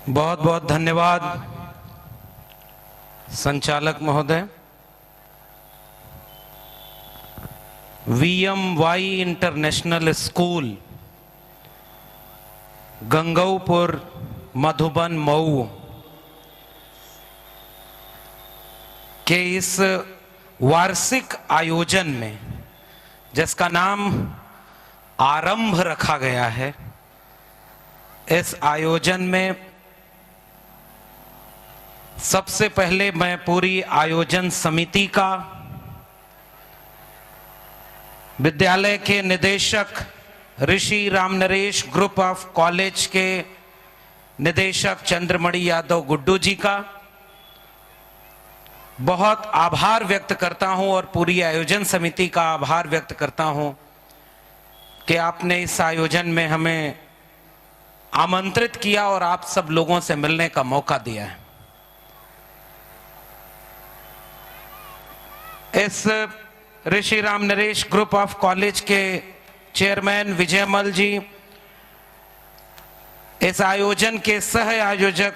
बहुत बहुत धन्यवाद संचालक महोदय। वीएमवाई इंटरनेशनल स्कूल गंगऊपुर मधुबन मऊ के इस वार्षिक आयोजन में जिसका नाम आरंभ रखा गया है, इस आयोजन में सबसे पहले मैं पूरी आयोजन समिति का, विद्यालय के निदेशक ऋषि रामनरेश ग्रुप ऑफ कॉलेज के निदेशक चंद्रमणि यादव गुड्डू जी का बहुत आभार व्यक्त करता हूं और पूरी आयोजन समिति का आभार व्यक्त करता हूं कि आपने इस आयोजन में हमें आमंत्रित किया और आप सब लोगों से मिलने का मौका दिया है। इस ऋषि रामनरेश ग्रुप ऑफ कॉलेज के चेयरमैन विजयमल जी, इस आयोजन के सह आयोजक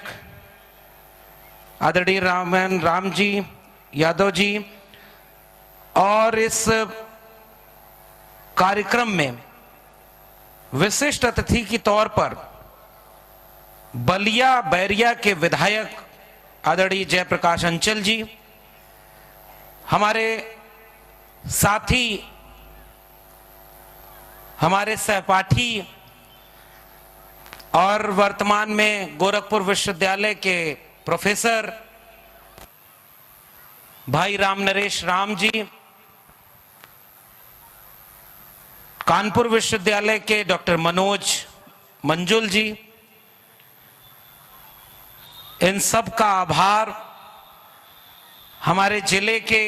आदरणीय राम जी यादव जी, और इस कार्यक्रम में विशिष्ट अतिथि के तौर पर बलिया बैरिया के विधायक आदरणीय जयप्रकाश अंचल जी, हमारे साथी, हमारे सहपाठी और वर्तमान में गोरखपुर विश्वविद्यालय के प्रोफेसर भाई रामनरेश राम जी, कानपुर विश्वविद्यालय के डॉक्टर मनोज मंजुल जी, इन सब का आभार। हमारे जिले के,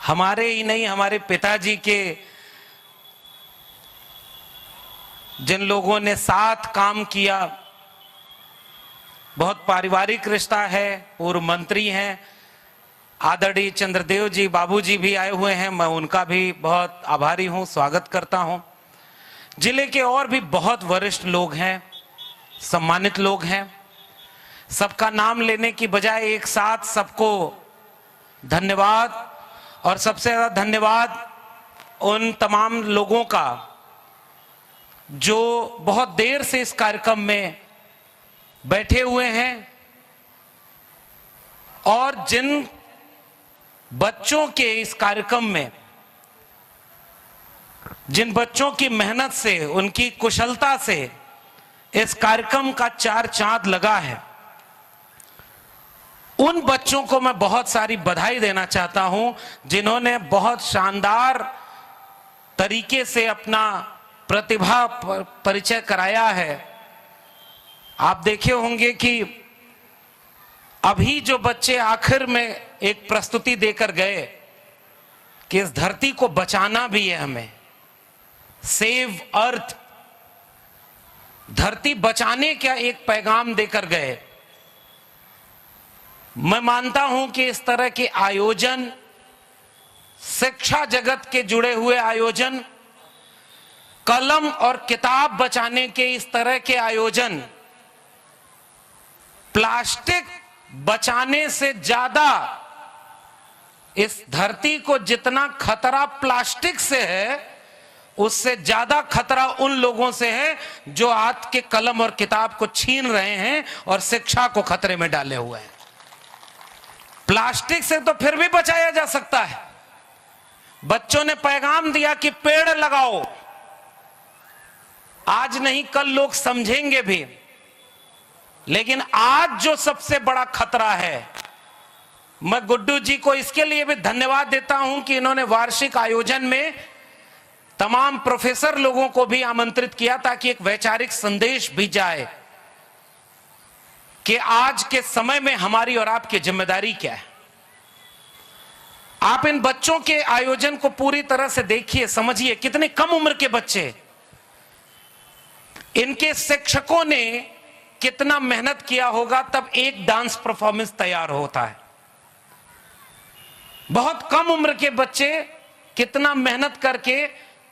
हमारे ही नहीं, हमारे पिताजी के जिन लोगों ने साथ काम किया, बहुत पारिवारिक रिश्ता है, पूर्व मंत्री हैं आदरणीय चंद्रदेव जी, बाबूजी भी आए हुए हैं, मैं उनका भी बहुत आभारी हूं, स्वागत करता हूं। जिले के और भी बहुत वरिष्ठ लोग हैं, सम्मानित लोग हैं। सबका नाम लेने की बजाय एक साथ सबको धन्यवाद, और सबसे ज्यादा धन्यवाद उन तमाम लोगों का जो बहुत देर से इस कार्यक्रम में बैठे हुए हैं और जिन बच्चों के इस कार्यक्रम में, जिन बच्चों की मेहनत से, उनकी कुशलता से इस कार्यक्रम का चार चांद लगा है, उन बच्चों को मैं बहुत सारी बधाई देना चाहता हूं जिन्होंने बहुत शानदार तरीके से अपना प्रतिभा परिचय कराया है। आप देखे होंगे कि अभी जो बच्चे आखिर में एक प्रस्तुति देकर गए कि इस धरती को बचाना भी है हमें, सेव अर्थ, धरती बचाने का एक पैगाम देकर गए। मैं मानता हूं कि इस तरह के आयोजन, शिक्षा जगत के जुड़े हुए आयोजन, कलम और किताब बचाने के इस तरह के आयोजन, प्लास्टिक बचाने से ज्यादा इस धरती को जितना खतरा प्लास्टिक से है, उससे ज्यादा खतरा उन लोगों से है जो आज के कलम और किताब को छीन रहे हैं और शिक्षा को खतरे में डाले हुए हैं। प्लास्टिक से तो फिर भी बचाया जा सकता है। बच्चों ने पैगाम दिया कि पेड़ लगाओ, आज नहीं कल लोग समझेंगे भी, लेकिन आज जो सबसे बड़ा खतरा है, मैं गुड्डू जी को इसके लिए भी धन्यवाद देता हूं कि इन्होंने वार्षिक आयोजन में तमाम प्रोफेसर लोगों को भी आमंत्रित किया ताकि एक वैचारिक संदेश भी जाए कि आज के समय में हमारी और आपकी जिम्मेदारी क्या है। आप इन बच्चों के आयोजन को पूरी तरह से देखिए, समझिए, कितने कम उम्र के बच्चे, इनके शिक्षकों ने कितना मेहनत किया होगा तब एक डांस परफॉर्मेंस तैयार होता है। बहुत कम उम्र के बच्चे कितना मेहनत करके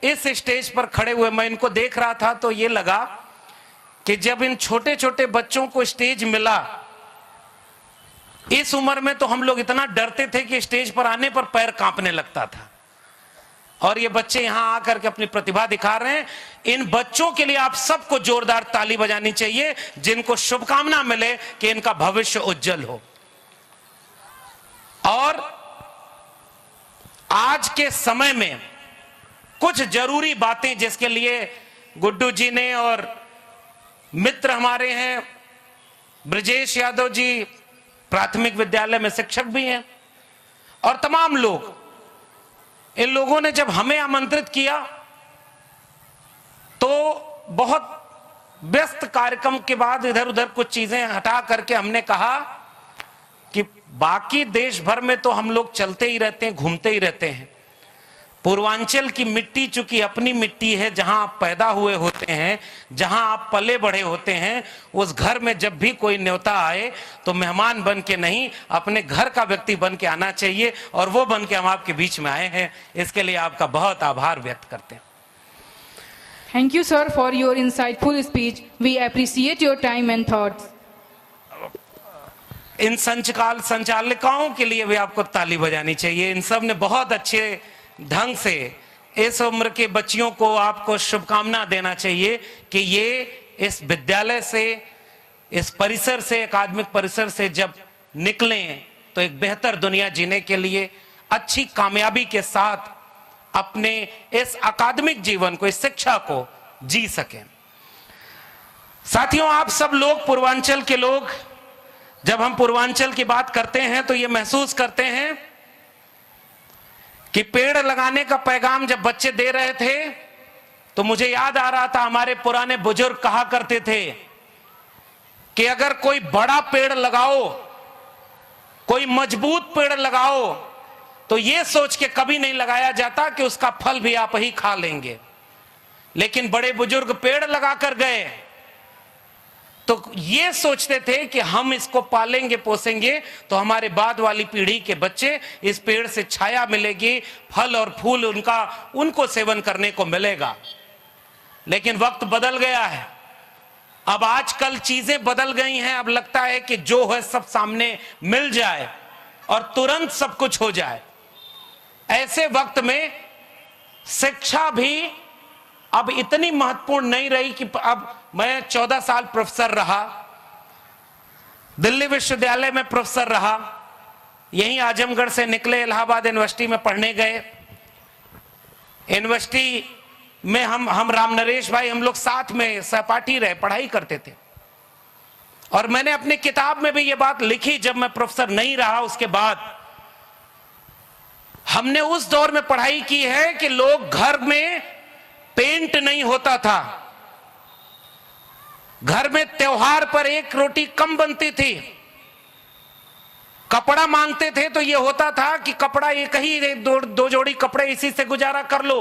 इस स्टेज पर खड़े हुए। मैं इनको देख रहा था तो ये लगा कि जब इन छोटे छोटे बच्चों को स्टेज मिला, इस उम्र में तो हम लोग इतना डरते थे कि स्टेज पर आने पर पैर कांपने लगता था, और ये बच्चे यहां आकर के अपनी प्रतिभा दिखा रहे हैं। इन बच्चों के लिए आप सबको जोरदार ताली बजानी चाहिए, जिनको शुभकामना मिले कि इनका भविष्य उज्जवल हो। और आज के समय में कुछ जरूरी बातें जिसके लिए गुड्डू जी ने, और मित्र हमारे हैं ब्रजेश यादव जी, प्राथमिक विद्यालय में शिक्षक भी हैं, और तमाम लोग, इन लोगों ने जब हमें आमंत्रित किया तो बहुत व्यस्त कार्यक्रम के बाद इधर उधर कुछ चीजें हटा करके हमने कहा कि बाकी देश भर में तो हम लोग चलते ही रहते हैं, घूमते ही रहते हैं, पूर्वांचल की मिट्टी चूंकि अपनी मिट्टी है, जहां आप पैदा हुए होते हैं, जहां आप पले बढ़े होते हैं, उस घर में जब भी कोई न्योता आए तो मेहमान बन के नहीं, अपने घर का व्यक्ति बन के आना चाहिए, और वो बन के हम आपके बीच में आए हैं। इसके लिए आपका बहुत आभार व्यक्त करते हैं। Thank you, sir, for your insightful speech. We appreciate your time and thoughts. इन संचालिकाओं के लिए भी आपको ताली बजानी चाहिए। इन सब ने बहुत अच्छे ढंग से इस उम्र के बच्चियों को आपको शुभकामना देना चाहिए कि ये इस विद्यालय से, इस परिसर से, अकादमिक परिसर से जब निकलें तो एक बेहतर दुनिया जीने के लिए अच्छी कामयाबी के साथ अपने इस अकादमिक जीवन को, इस शिक्षा को जी सकें। साथियों, आप सब लोग पूर्वांचल के लोग, जब हम पूर्वांचल की बात करते हैं तो ये महसूस करते हैं कि पेड़ लगाने का पैगाम जब बच्चे दे रहे थे तो मुझे याद आ रहा था, हमारे पुराने बुजुर्ग कहा करते थे कि अगर कोई बड़ा पेड़ लगाओ, कोई मजबूत पेड़ लगाओ, तो यह सोच के कभी नहीं लगाया जाता कि उसका फल भी आप ही खा लेंगे। लेकिन बड़े बुजुर्ग पेड़ लगाकर गए तो ये सोचते थे कि हम इसको पालेंगे, पोसेंगे तो हमारे बाद वाली पीढ़ी के बच्चे, इस पेड़ से छाया मिलेगी, फल और फूल उनको सेवन करने को मिलेगा। लेकिन वक्त बदल गया है, अब आजकल चीजें बदल गई हैं। अब लगता है कि जो है सब सामने मिल जाए और तुरंत सब कुछ हो जाए। ऐसे वक्त में शिक्षा भी अब इतनी महत्वपूर्ण नहीं रही कि अब मैं 14 साल प्रोफेसर रहा, दिल्ली विश्वविद्यालय में प्रोफेसर रहा, यहीं आजमगढ़ से निकले, इलाहाबाद यूनिवर्सिटी में पढ़ने गए। यूनिवर्सिटी में हम राम नरेश भाई, हम लोग साथ में सहपाठी रहे, पढ़ाई करते थे। और मैंने अपनी किताब में भी ये बात लिखी, जब मैं प्रोफेसर नहीं रहा उसके बाद हमने उस दौर में पढ़ाई की है कि लोग घर में पेंट नहीं होता था, घर में त्योहार पर एक रोटी कम बनती थी, कपड़ा मांगते थे तो यह होता था कि कपड़ा एक ही, दो जोड़ी कपड़े, इसी से गुजारा कर लो।